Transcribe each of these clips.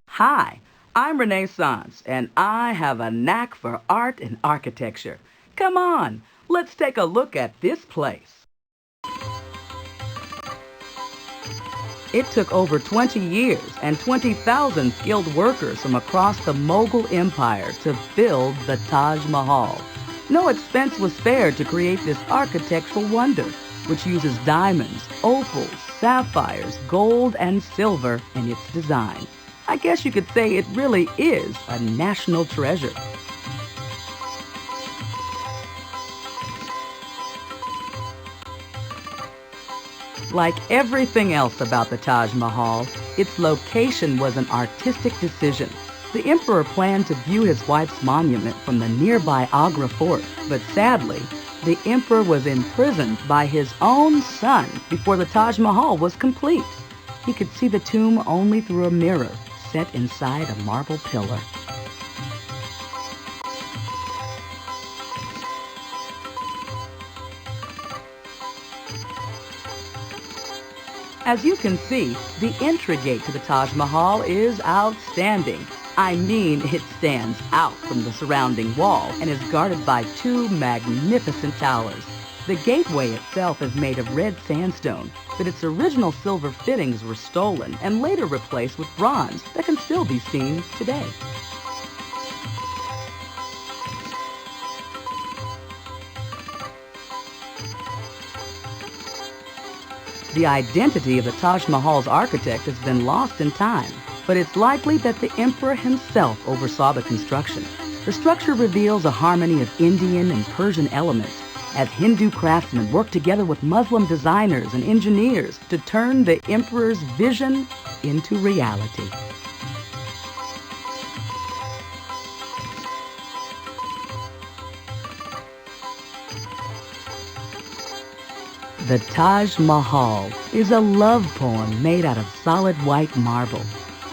Hi, I'm Renee Santz, and I have a knack for art and architecture. Come on, let's take a look at this place. It took over 20 years and 20,000 skilled workers from across the Mughal Empire to build the Taj Mahal. No expense was spared to create this architectural wonder, which uses diamonds, opals, sapphires, gold, and silver in its design. I guess you could say it really is a national treasure. Like everything else about the Taj Mahal, its location was an artistic decision. The emperor planned to view his wife's monument from the nearby Agra fort, but sadly, the emperor was imprisoned by his own son before the Taj Mahal was complete. He could see the tomb only through a mirror set inside a marble pillar. As you can see, the entry-gate to the Taj Mahal is outstanding. I mean, it stands out from the surrounding wall and is guarded by two magnificent towers. The gateway itself is made of red sandstone, but its original silver fittings were stolen and later replaced with bronze that can still be seen today. The identity of the Taj Mahal's architect has been lost in time, but it's likely that the emperor himself oversaw the construction. The structure reveals a harmony of Indian and Persian elements as Hindu craftsmen work together with Muslim designers and engineers to turn the emperor's vision into reality. The Taj Mahal is a love poem made out of solid white marble.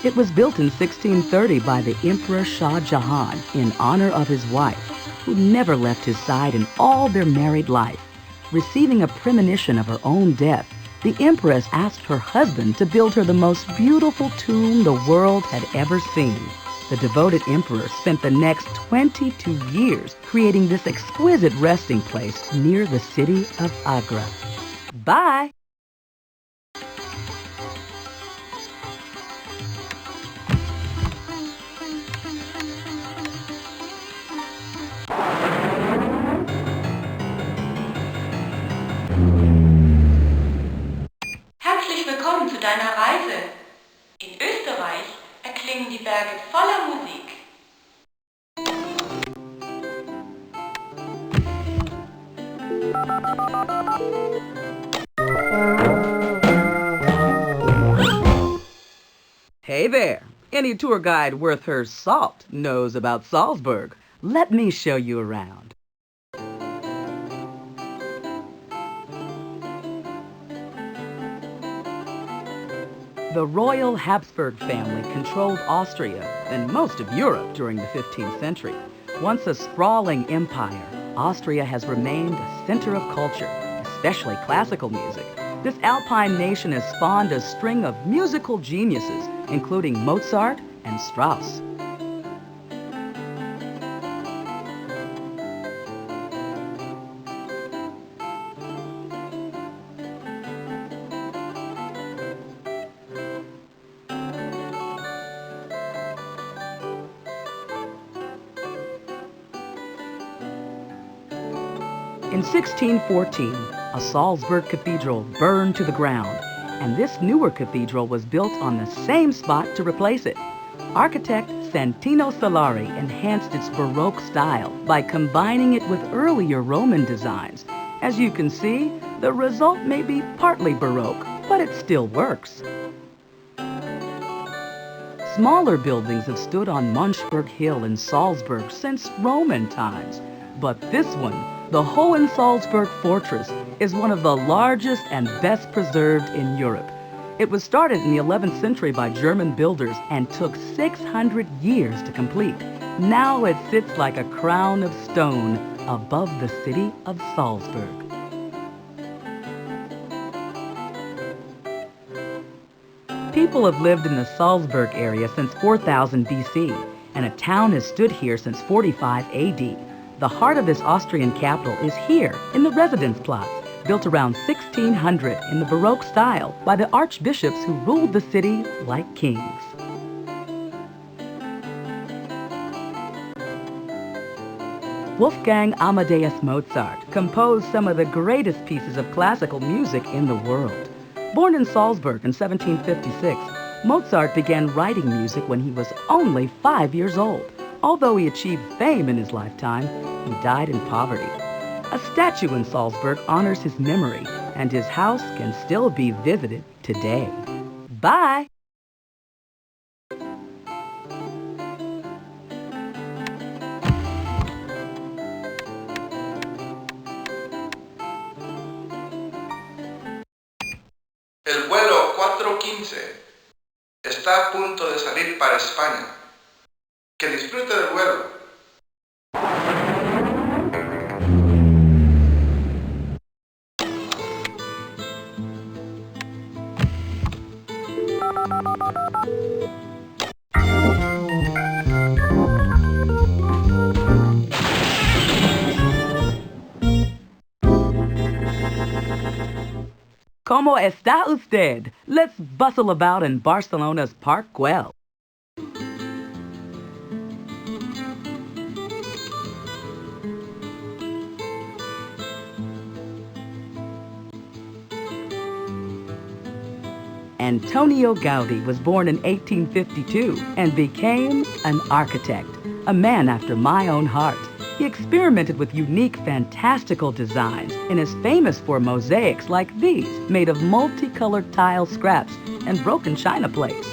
It was built in 1630 by the Emperor Shah Jahan in honor of his wife, who never left his side in all their married life. Receiving a premonition of her own death, the empress asked her husband to build her the most beautiful tomb the world had ever seen. The devoted emperor spent the next 22 years creating this exquisite resting place near the city of Agra. Bye! Herzlich willkommen zu deiner Reise. In Österreich erklingen die Berge voller Musik. Hey there! Any tour guide worth her salt knows about Salzburg. Let me show you around. The royal Habsburg family controlled Austria and most of Europe during the 15th century. Once a sprawling empire, Austria has remained a center of culture, especially classical music. This Alpine nation has spawned a string of musical geniuses, including Mozart and Strauss. In 1614, a Salzburg cathedral burned to the ground, and this newer cathedral was built on the same spot to replace it. Architect Santino Solari enhanced its Baroque style by combining it with earlier Roman designs. As you can see, the result may be partly Baroque, but it still works. Smaller buildings have stood on Mönchsburg Hill in Salzburg since Roman times, but this one, the Hohensalzburg Fortress, is one of the largest and best preserved in Europe. It was started in the 11th century by German builders and took 600 years to complete. Now it sits like a crown of stone above the city of Salzburg. People have lived in the Salzburg area since 4000 BC, and a town has stood here since 45 AD. The heart of this Austrian capital is here in the Residenzplatz, built around 1600 in the Baroque style by the archbishops who ruled the city like kings. Wolfgang Amadeus Mozart composed some of the greatest pieces of classical music in the world. Born in Salzburg in 1756, Mozart began writing music when he was only 5 years old. Although he achieved fame in his lifetime, he died in poverty. A statue in Salzburg honors his memory, and his house can still be visited today. Bye! El vuelo 415 está a punto de salir para España. Que disfrute del vuelo. ¿Cómo está usted? Let's bustle about in Barcelona's Park Güell. Antonio Gaudí was born in 1852 and became an architect, a man after my own heart. He experimented with unique, fantastical designs and is famous for mosaics like these, made of multicolored tile scraps and broken china plates.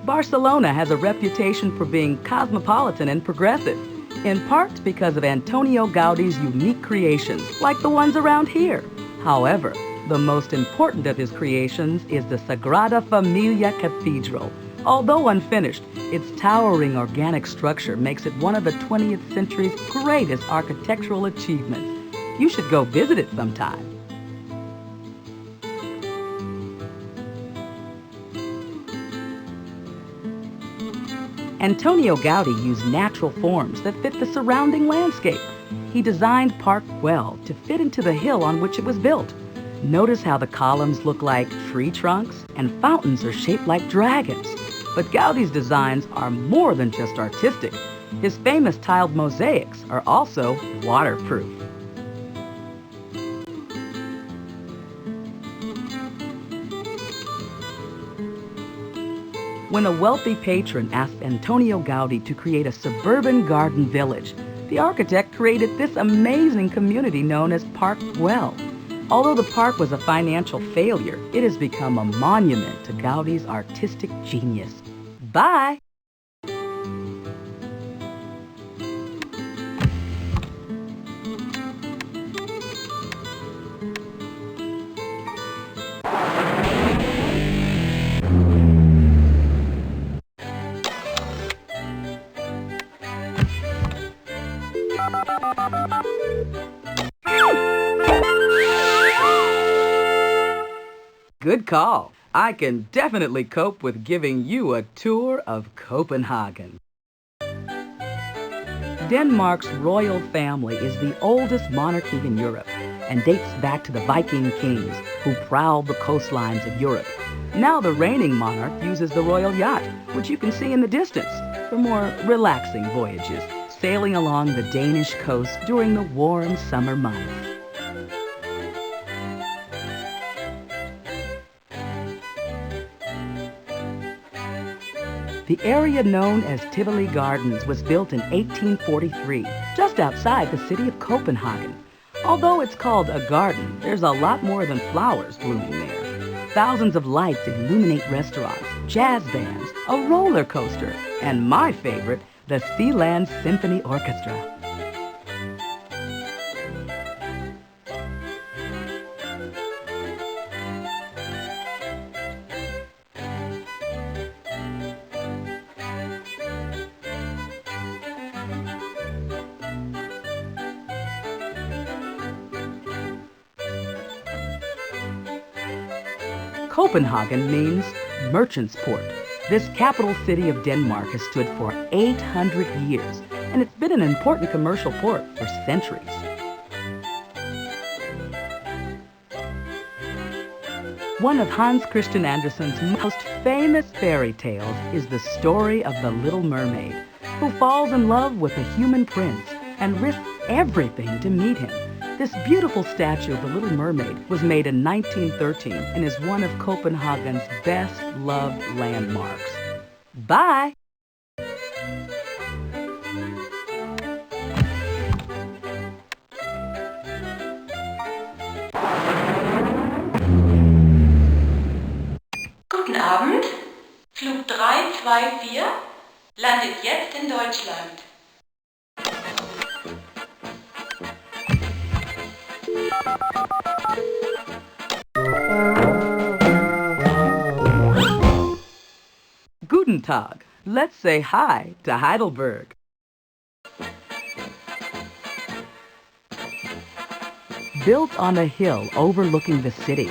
Barcelona has a reputation for being cosmopolitan and progressive, in part because of Antonio Gaudí's unique creations, like the ones around here. However, the most important of his creations is the Sagrada Familia Cathedral. Although unfinished, its towering organic structure makes it one of the 20th century's greatest architectural achievements. You should go visit it sometime. Antonio Gaudí used natural forms that fit the surrounding landscape. He designed Park Güell to fit into the hill on which it was built. Notice how the columns look like tree trunks and fountains are shaped like dragons. But Gaudí's designs are more than just artistic. His famous tiled mosaics are also waterproof. When a wealthy patron asked Antonio Gaudí to create a suburban garden village, the architect created this amazing community known as Park Güell. Although the park was a financial failure, it has become a monument to Gaudí's artistic genius. Bye! Good call. I can definitely cope with giving you a tour of Copenhagen. Denmark's royal family is the oldest monarchy in Europe and dates back to the Viking kings who prowled the coastlines of Europe. Now the reigning monarch uses the royal yacht, which you can see in the distance, for more relaxing voyages, sailing along the Danish coast during the warm summer months. The area known as Tivoli Gardens was built in 1843, just outside the city of Copenhagen. Although it's called a garden, there's a lot more than flowers blooming there. Thousands of lights illuminate restaurants, jazz bands, a roller coaster, and my favorite, the Sealand Symphony Orchestra. Copenhagen means merchant's port. This capital city of Denmark has stood for 800 years, and it's been an important commercial port for centuries. One of Hans Christian Andersen's most famous fairy tales is the story of the Little Mermaid, who falls in love with a human prince and risks everything to meet him. This beautiful statue of the Little Mermaid was made in 1913 and is one of Copenhagen's best-loved landmarks. Bye! Guten Abend. Flug 324 landet jetzt in Deutschland. Guten Tag. Let's say hi to Heidelberg. Built on a hill overlooking the city,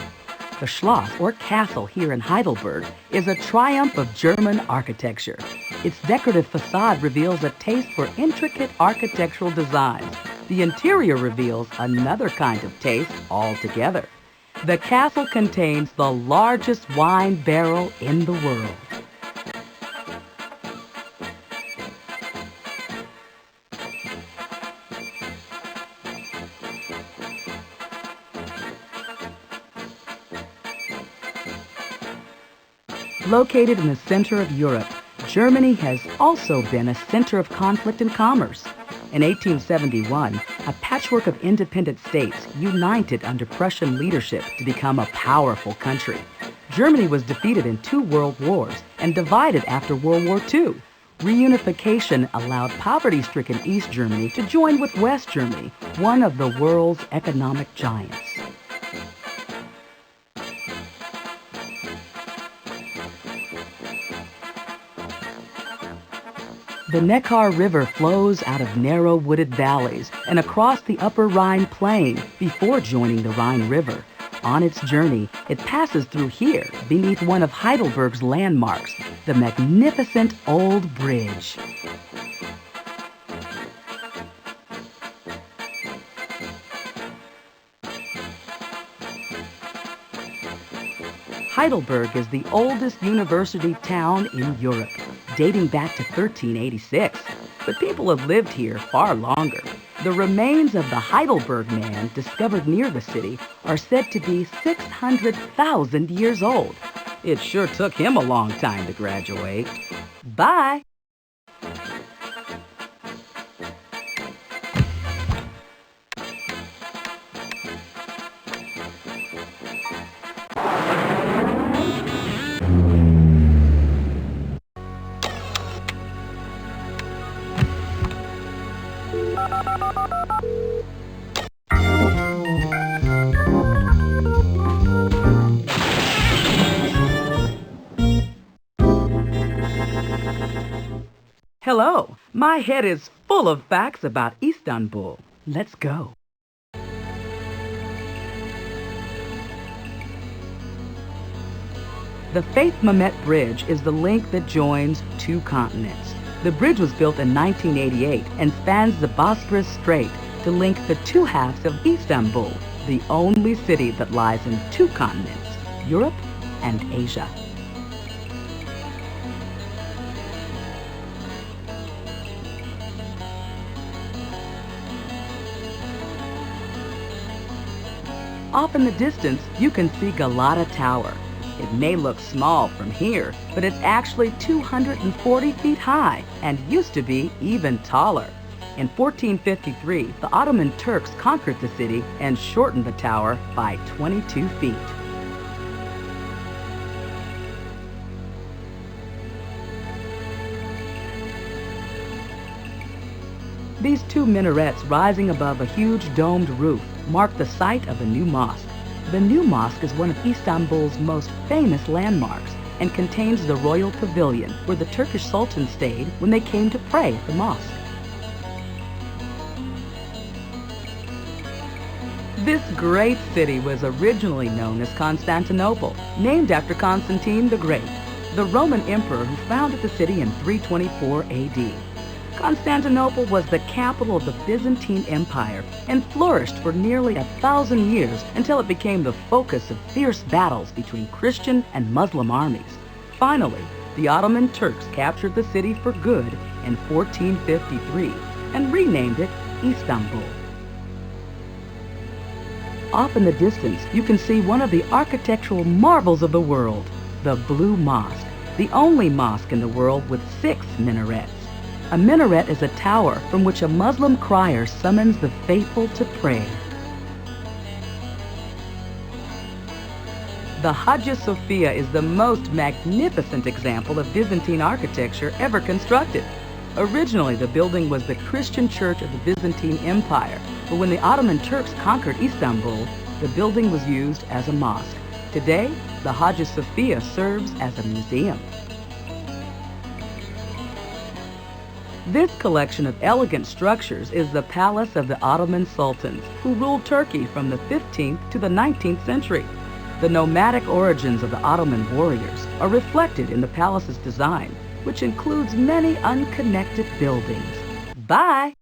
the Schloss, or castle here in Heidelberg, is a triumph of German architecture. Its decorative facade reveals a taste for intricate architectural designs. The interior reveals another kind of taste altogether. The castle contains the largest wine barrel in the world. Located in the center of Europe, Germany has also been a center of conflict and commerce. In 1871, a patchwork of independent states united under Prussian leadership to become a powerful country. Germany was defeated in 2 world wars and divided after World War II. Reunification allowed poverty-stricken East Germany to join with West Germany, one of the world's economic giants. The Neckar River flows out of narrow wooded valleys and across the upper Rhine plain before joining the Rhine River. On its journey, it passes through here beneath one of Heidelberg's landmarks, the magnificent Old Bridge. Heidelberg is the oldest university town in Europe, dating back to 1386. But people have lived here far longer. The remains of the Heidelberg man discovered near the city are said to be 600,000 years old. It sure took him a long time to graduate. Bye! Hello, my head is full of facts about Istanbul. Let's go. The Faith Mehmet Bridge is the link that joins 2 continents. The bridge was built in 1988 and spans the Bosporus Strait to link the 2 halves of Istanbul, the only city that lies in 2 continents, Europe and Asia. Off in the distance, you can see Galata Tower. It may look small from here, but it's actually 240 feet high and used to be even taller. In 1453, the Ottoman Turks conquered the city and shortened the tower by 22 feet. These 2 minarets rising above a huge domed roof mark the site of the new mosque. The new mosque is one of Istanbul's most famous landmarks and contains the royal pavilion where the Turkish Sultan stayed when they came to pray at the mosque. This great city was originally known as Constantinople, named after Constantine the Great, the Roman emperor who founded the city in 324 AD. Constantinople was the capital of the Byzantine Empire and flourished for nearly 1,000 years until it became the focus of fierce battles between Christian and Muslim armies. Finally, the Ottoman Turks captured the city for good in 1453 and renamed it Istanbul. Off in the distance, you can see one of the architectural marvels of the world, the Blue Mosque, the only mosque in the world with 6 minarets. A minaret is a tower from which a Muslim crier summons the faithful to pray. The Hagia Sophia is the most magnificent example of Byzantine architecture ever constructed. Originally, the building was the Christian church of the Byzantine Empire, but when the Ottoman Turks conquered Istanbul, the building was used as a mosque. Today, the Hagia Sophia serves as a museum. This collection of elegant structures is the palace of the Ottoman sultans, who ruled Turkey from the 15th to the 19th century. The nomadic origins of the Ottoman warriors are reflected in the palace's design, which includes many unconnected buildings. Bye!